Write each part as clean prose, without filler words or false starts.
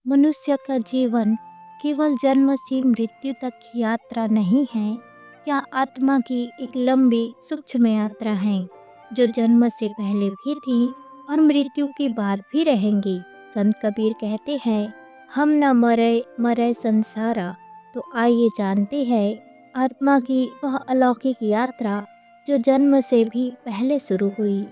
मनुष्य का जीवन केवल जन्म से मृत्यु तक की यात्रा नहीं है, यह आत्मा की एक लंबी सूक्ष्म यात्रा है जो जन्म से पहले भी थी और मृत्यु के बाद भी रहेंगी। संत कबीर कहते हैं, हम न मरे मरे संसारा। तो आइए जानते हैं आत्मा की वह अलौकिक यात्रा जो जन्म से भी पहले शुरू हुई,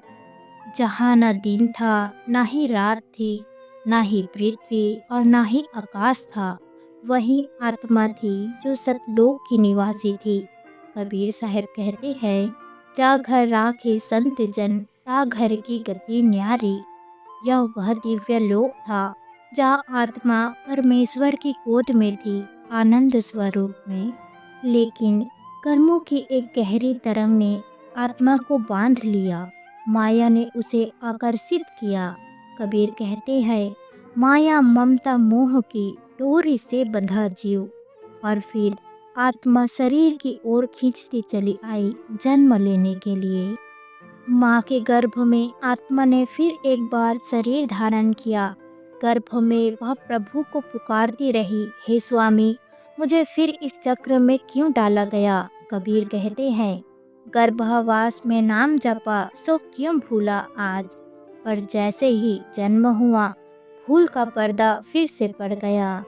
जहाँ न दिन था, ना ही रात थी, ना ही पृथ्वी और ना ही आकाश था। वही आत्मा थी जो सतलोक की निवासी थी। कबीर साहब कहते हैं, जा घर राखे संत जन, ता घर की गति न्यारी। यह वह दिव्य लोक था जहाँ आत्मा परमेश्वर की गोद में थी, आनंद स्वरूप में। लेकिन कर्मों की एक गहरी तरंग ने आत्मा को बांध लिया, माया ने उसे आकर्षित किया। कबीर कहते हैं, माया ममता मोह की डोरी से बंधा जीव। और फिर आत्मा शरीर की ओर खींचती चली आई जन्म लेने के लिए। माँ के गर्भ में आत्मा ने फिर एक बार शरीर धारण किया। गर्भ में वह प्रभु को पुकारती रही, हे स्वामी, मुझे फिर इस चक्र में क्यों डाला गया। कबीर कहते हैं, गर्भावास में नाम जपा सो क्यों भूला आज। पर जैसे ही जन्म हुआ, भूल का पर्दा फिर से पड़ गया।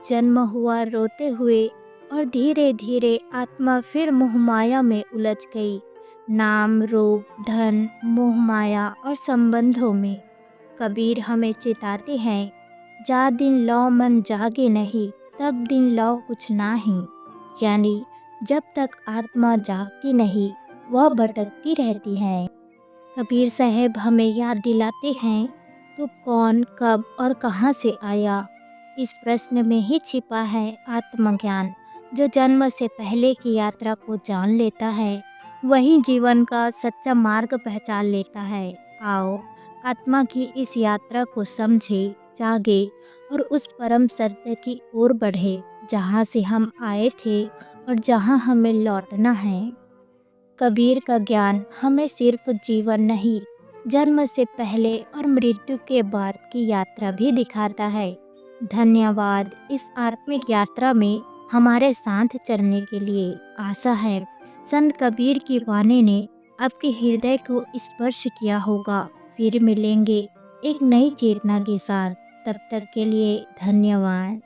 जन्म हुआ रोते हुए और धीरे धीरे आत्मा फिर मोहमाया में उलझ गई, नाम रूप धन मोह माया और संबंधों में। कबीर हमें चेताते हैं, जा दिन लो मन जागे नहीं, तब दिन लो कुछ नाही। यानी जब तक आत्मा जागती नहीं, वह भटकती रहती है। कबीर साहब हमें याद दिलाते हैं, तू कौन, कब और कहाँ से आया। इस प्रश्न में ही छिपा है आत्मज्ञान। जो जन्म से पहले की यात्रा को जान लेता है, वही जीवन का सच्चा मार्ग पहचान लेता है। आओ आत्मा की इस यात्रा को समझे, जागे और उस परम सत्य की ओर बढ़े जहाँ से हम आए थे और जहाँ हमें लौटना है। कबीर का ज्ञान हमें सिर्फ जीवन नहीं, जन्म से पहले और मृत्यु के बाद की यात्रा भी दिखाता है। धन्यवाद इस आत्मिक यात्रा में हमारे साथ चलने के लिए। आशा है संत कबीर की वाणी ने आपके हृदय को स्पर्श किया होगा। फिर मिलेंगे एक नई चेतना के साथ। तब तक के लिए धन्यवाद।